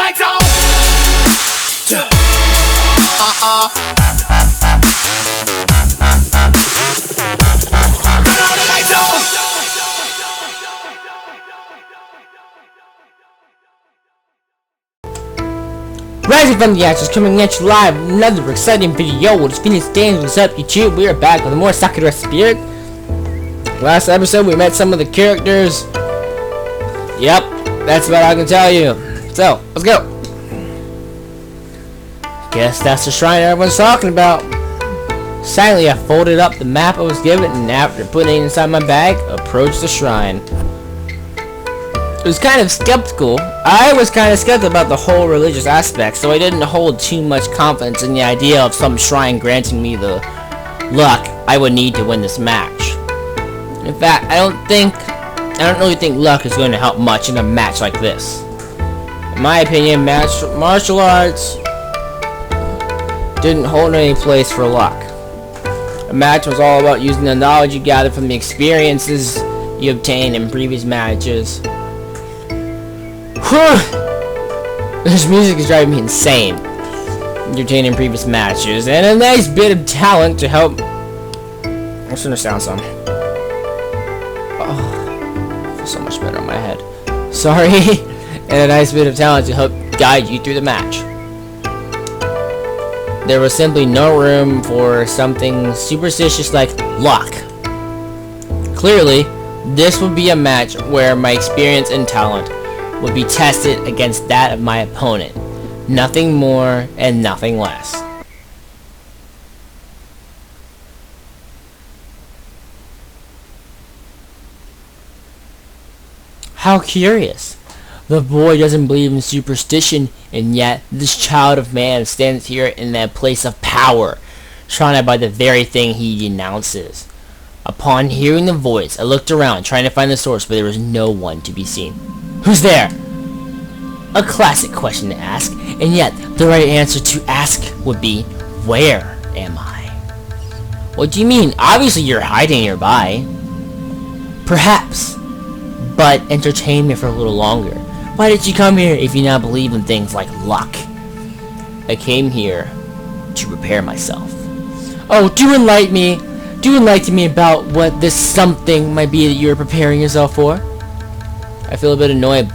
lights on. Turn all the lights on. Rising from the ashes, coming at you live with another exciting video. It's Phoenix Games. What's up, YouTube? We are back with more Sakura Spirit. Last episode, we met some of the characters. Yep, that's about all I can tell you. So, let's go. Guess that's the shrine everyone's talking about. Silently, I folded up the map I was given, and after putting it inside my bag, approached the shrine. I was kind of skeptical. I was kind of skeptical about the whole religious aspect, so I didn't hold too much confidence in the idea of some shrine granting me the luck I would need to win this match. In fact, I don't really think luck is going to help much in a match like this. In my opinion, martial arts didn't hold any place for luck. A match was all about using the knowledge you gathered from the experiences you obtained in previous matches. This music is driving me insane. Entertaining previous matches, and a nice bit of talent to help. Let's turn the sound on. Oh, I feel so much better on my head. Sorry. And a nice bit of talent to help guide you through the match. There was simply no room for something superstitious like luck. Clearly, this would be a match where my experience and talent would be tested against that of my opponent. Nothing more and nothing less. How curious. The boy doesn't believe in superstition, and yet this child of man stands here in that place of power, surrounded by the very thing he denounces. Upon hearing the voice, I looked around, trying to find the source, but there was no one to be seen. Who's there? A classic question to ask, and yet the right answer to ask would be, where am I? What do you mean? Obviously you're hiding nearby. Perhaps, but entertain me for a little longer. Why did you come here if you now believe in things like luck? I came here to prepare myself. Oh, do enlighten me. Do enlighten me about what this something might be that you're preparing yourself for. I feel a bit annoyed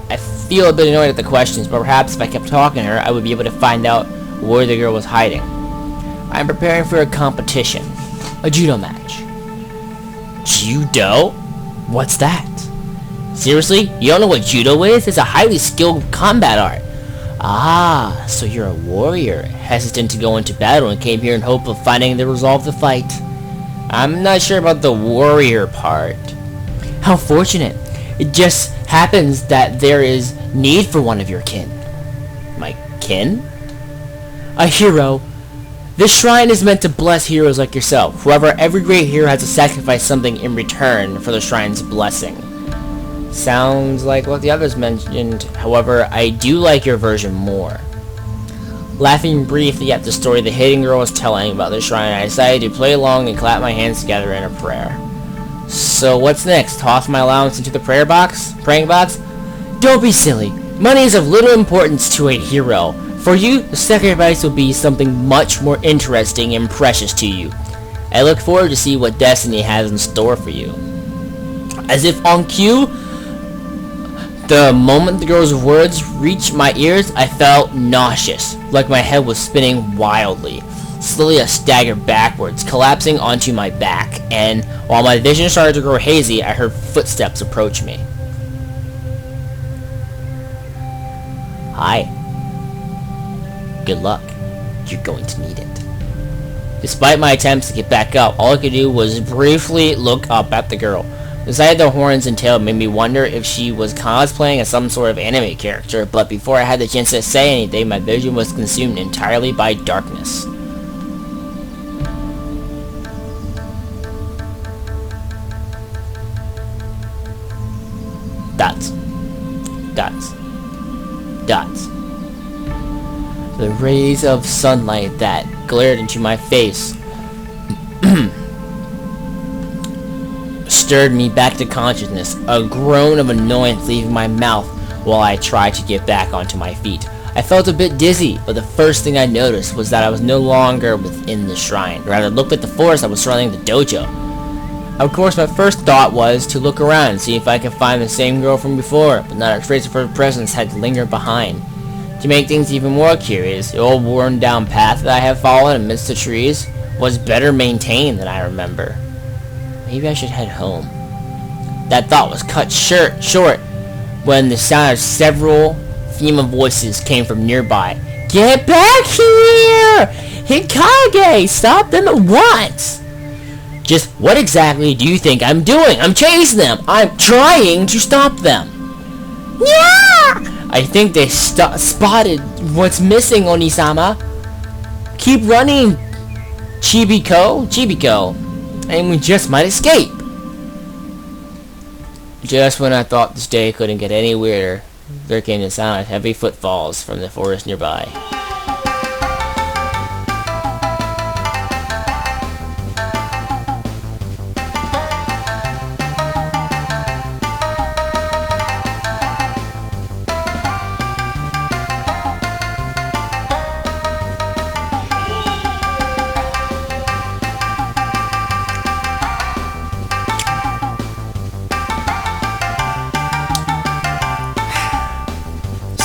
at the questions, but perhaps if I kept talking to her, I would be able to find out where the girl was hiding. I'm preparing for a competition. A judo match. Judo? What's that? Seriously? You don't know what judo is? It's a highly skilled combat art. Ah, so you're a warrior, hesitant to go into battle and came here in hope of finding the resolve to fight. I'm not sure about the warrior part. How fortunate. It just happens that there is need for one of your kin. My kin? A hero. This shrine is meant to bless heroes like yourself. However, every great hero has to sacrifice something in return for the shrine's blessing. Sounds like what the others mentioned. However, I do like your version more. Laughing briefly at the story the hidden girl was telling about the shrine, I decided to play along and clap my hands together in a prayer. So what's next? Toss my allowance into the praying box? Don't be silly. Money is of little importance to a hero. For you, the sacrifice will be something much more interesting and precious to you. I look forward to see what destiny has in store for you. As if on cue, the moment the girl's words reached my ears, I felt nauseous, like my head was spinning wildly. Slowly I staggered backwards, collapsing onto my back, and while my vision started to grow hazy, I heard footsteps approach me. Hi. Good luck. You're going to need it. Despite my attempts to get back up, all I could do was briefly look up at the girl. The sight of the horns and tail made me wonder if she was cosplaying as some sort of anime character, but before I had the chance to say anything, my vision was consumed entirely by darkness. Dots. Dots. Dots. The rays of sunlight that glared into my face stirred me back to consciousness, a groan of annoyance leaving my mouth while I tried to get back onto my feet. I felt a bit dizzy, but the first thing I noticed was that I was no longer within the shrine. Rather, looked at the forest that was surrounding the dojo. Of course, my first thought was to look around and see if I could find the same girl from before, but not a trace of her presence had lingered behind. To make things even more curious, the old worn-down path that I had followed amidst the trees was better maintained than I remember. Maybe I should head home. That thought was cut short when the sound of several female voices came from nearby. Get back here! Hikage! Stop them at once! Just what exactly do you think I'm doing? I'm chasing them! I'm trying to stop them! Yeah! I think they spotted what's missing, Onisama. Keep running, Chibiko, and we just might escape. Just when I thought this day couldn't get any weirder, there came the sound of heavy footfalls from the forest nearby.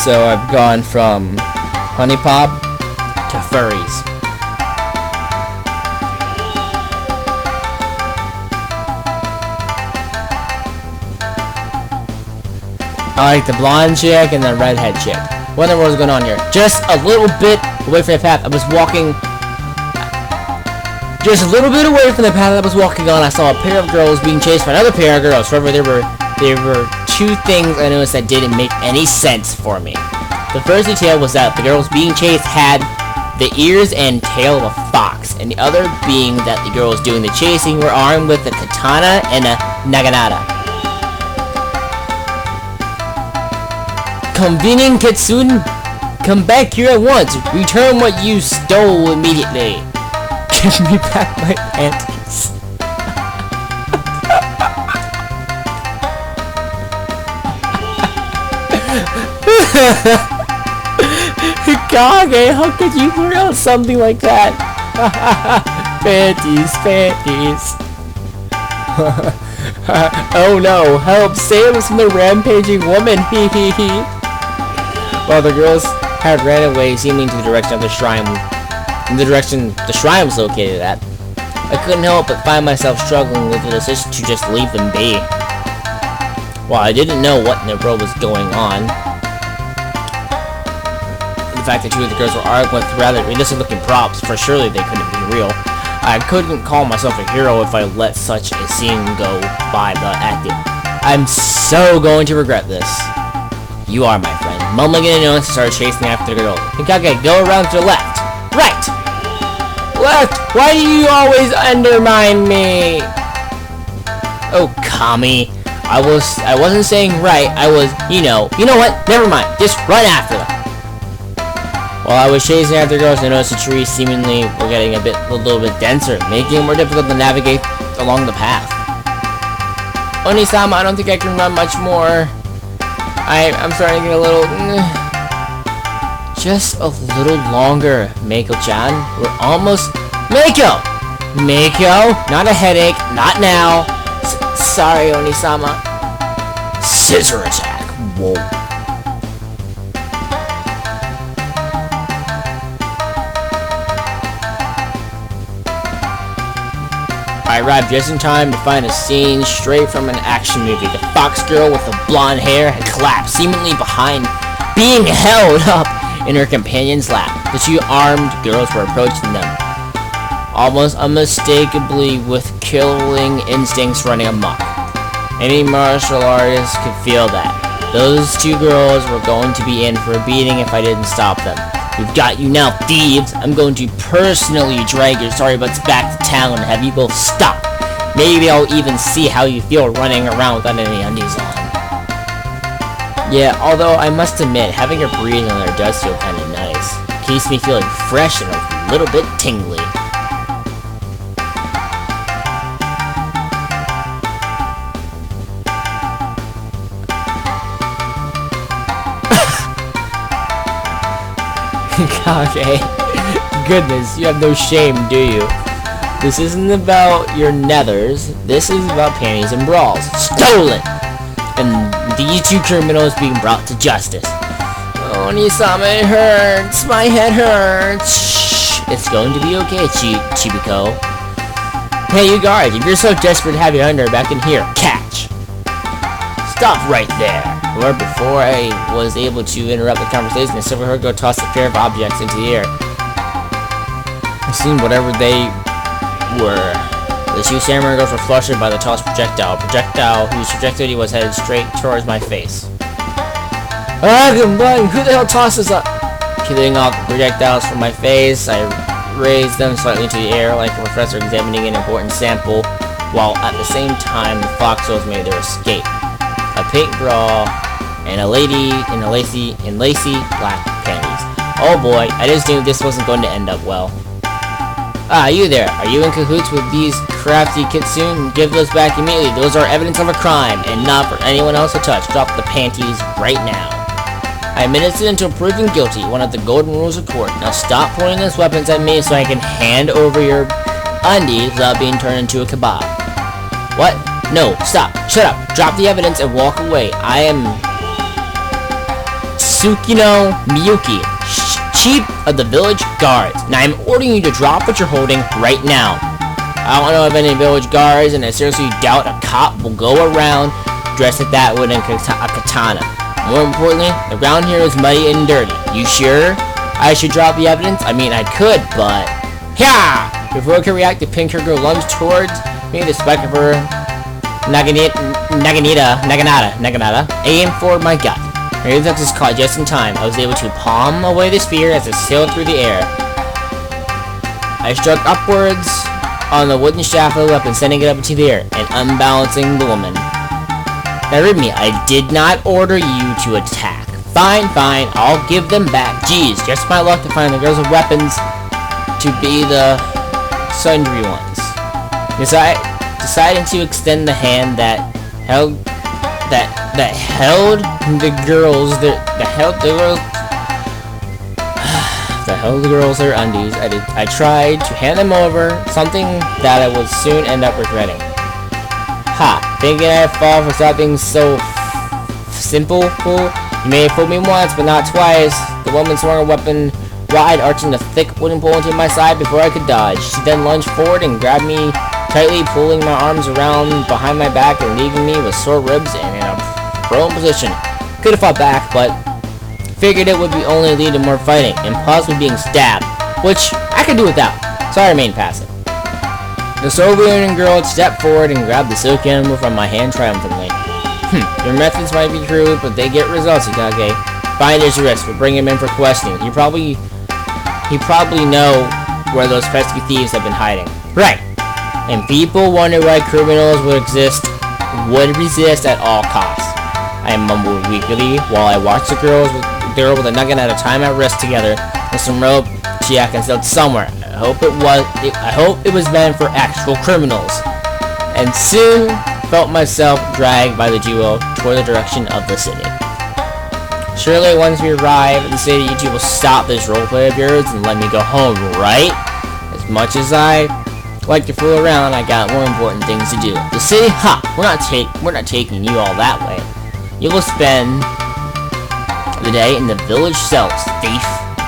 So I've gone from Honey Pop to Furrys. I like the blonde chick and the redhead chick. What in the world is going on here? Just a little bit away from the path I was walking. Just a little bit away from the path I was walking on, I saw a pair of girls being chased by another pair of girls. However, there were two things I noticed that didn't make any sense for me. The first detail was that the girls being chased had the ears and tail of a fox, and the other being that the girls doing the chasing were armed with a katana and a naginata. Convening Kitsune, come back here at once. Return what you stole immediately. Give me back my panties. Hikage, how could you pronounce something like that? Panties. Oh no, help, save us from the rampaging woman, While the girls had ran away, seeming to the direction of the shrine, in the direction the shrine was located at, I couldn't help but find myself struggling with the decision to just leave them be. While I didn't know what in the world was going on, the fact that two of the girls were arguing with rather realistic looking props, for surely they couldn't be real, I couldn't call myself a hero if I let such a scene go by the acting. I'm so going to regret this. You are, my friend. Mumbling in annoyance, started chasing after the girl. Hikage, go around to the left. Right! Left! Why do you always undermine me? Oh, Kami. I wasn't saying right. I was, you know what? Never mind. Just run after them. While I was chasing after the girls, I noticed the trees seemingly were getting a little bit denser, making it more difficult to navigate along the path. Onisama, I don't think I can run much more. I'm starting to get a little... Just a little longer, Mako-chan. We're almost... Mako! Not a headache. Not now. Sorry, Onisama. Scissor attack. Whoa. I arrived just in time to find a scene straight from an action movie. The fox girl with the blonde hair had collapsed, seemingly behind, being held up in her companion's lap. The two armed girls were approaching them, almost unmistakably with killing instincts running amok. Any martial artist could feel that. Those two girls were going to be in for a beating if I didn't stop them. We've got you now, thieves! I'm going to personally drag your sorry butts back to town and have you both stop. Maybe I'll even see how you feel running around without any undies on. Yeah, although I must admit, having her breathing on there does feel kinda nice. Keeps me feeling fresh and a little bit tingly. Okay. Goodness, you have no shame, do you? This isn't about your nethers. This is about panties and bras. Stolen! And these two criminals being brought to justice. Oh, Nisama, it hurts. My head hurts. Shh. It's going to be okay, Chibiko. Hey, you guards, if you're so desperate to have your under back in here, catch! Stop right there! Or before I was able to interrupt the conversation, I saw her go toss a pair of objects into the air. I seen whatever they were. The two samurai girls were flushed by the tossed projectile whose trajectory was headed straight towards my face. Ah, good morning! Who the hell tosses up? Peeling off the projectiles from my face, I raised them slightly into the air like a professor examining an important sample, while at the same time the foxholes made their escape. A pink bra and a lady in lacy black panties. Oh boy, I just knew this wasn't going to end up well. Ah, you there. Are you in cahoots with these crafty kitsune? Give those back immediately. Those are evidence of a crime and not for anyone else to touch. Drop the panties right now. I am innocent until proven guilty. One of the golden rules of court. Now stop pointing those weapons at me so I can hand over your undies without being turned into a kebab. What? No, stop. Shut up. Drop the evidence and walk away. I am Tsukino Miyuki, chief of the village guards. Now I'm ordering you to drop what you're holding right now. I don't know of any village guards, and I seriously doubt a cop will go around dressed like that with a katana. More importantly, the ground here is muddy and dirty. You sure I should drop the evidence? I mean, I could, but... Yeah! Before I could react, the pink-haired girl lunged towards me, the spike of her naginata, aimed for my gut. My reflex was caught just in time. I was able to palm away the spear as it sailed through the air. I struck upwards on the wooden shaft of the weapon, sending it up into the air and unbalancing the woman. Now read me, I did not order you to attack. Fine, I'll give them back. Geez, just my luck to find the girls with weapons to be the sundry ones. Deciding to extend the hand that held the girls their undies. I tried to hand them over, something that I would soon end up regretting. Ha! Thinking I'd fall for something so simple? You may have fooled me once, but not twice. The woman swung her weapon wide, arching the thick wooden pole into my side before I could dodge. She then lunged forward and grabbed me tightly, pulling my arms around behind my back and leaving me with sore ribs and in a prone position. Could have fought back, but figured it would be only lead to more fighting and possibly being stabbed, which I could do without, so I remained passive. The Soviet girl stepped forward and grabbed the silk animal from my hand triumphantly. Your methods might be crude, but they get results, Ikage. Find his wrist, we'll bring him in for questioning. He probably know where those pesky thieves have been hiding. Right. And people wonder why criminals would resist at all costs. I mumbled weakly while I watched the girl with a nugget at a time at wrist together with some rope she had concealed somewhere. I hope it was meant for actual criminals. And soon felt myself dragged by the duo toward the direction of the city. Surely once we arrive at the city, you two will stop this roleplay of yours and let me go home, right? As much as I like to fool around, I got more important things to do. The city? Ha! We're not taking you all that way. You will spend the day in the village cells, thief.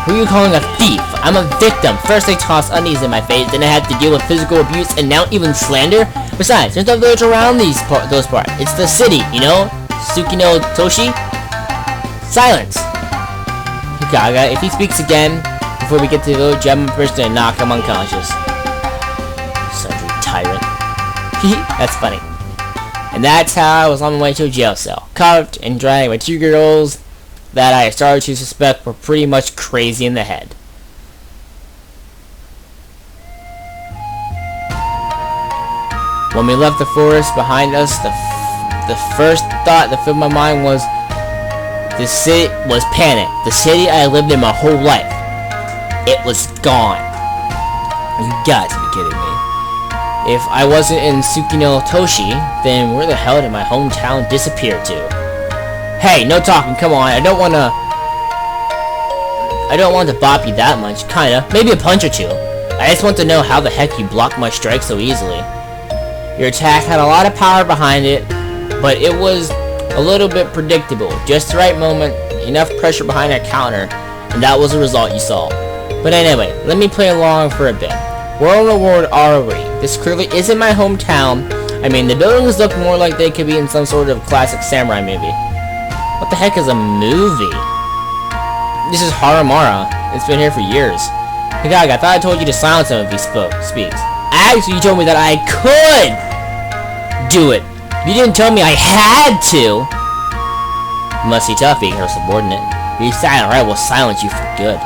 Who are you calling a thief? I'm a victim. First they tossed undies in my face, then I had to deal with physical abuse, and now even slander? Besides, there's no village around those parts. It's the city, you know? Tsukino Toshi? Silence! Gaga, if he speaks again before we get to the village, I'm first gonna knock him unconscious. Sundry tyrant. That's funny. And that's how I was on my way to a jail cell, cuffed and dragged by two girls that I started to suspect were pretty much crazy in the head. When we left the forest behind us, the first thought that filled my mind was the city was panic. The city I lived in my whole life. It was gone. You got to be kidding me. If I wasn't in Tsukino Toshi, then where the hell did my hometown disappear to? Hey, no talking, come on, I don't wanna... I don't want to bop you that much, kinda. Maybe a punch or two. I just want to know how the heck you blocked my strike so easily. Your attack had a lot of power behind it, but it was a little bit predictable. Just the right moment, enough pressure behind that counter, and that was the result you saw. But anyway, let me play along for a bit. Where in the world are we? This clearly isn't my hometown. I mean, the buildings look more like they could be in some sort of classic samurai movie. What the heck is a movie? This is Haramara. It's been here for years. Hey, Gag, I thought I told you to silence him if he speaks. Actually, you told me that I could do it. You didn't tell me I had to. Must be tough being her subordinate. Be silent, or I will silence you for good.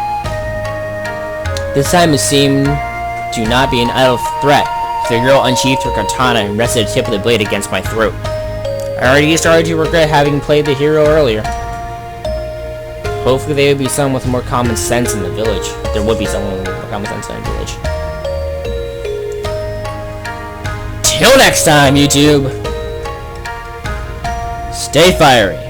This time it seemed to not be an idle threat. The girl unsheathed her katana and rested the tip of the blade against my throat. I already started to regret having played the hero earlier. Hopefully there would be someone with more common sense in the village. There would be someone with more common sense in the village. Till next time, YouTube! Stay fiery!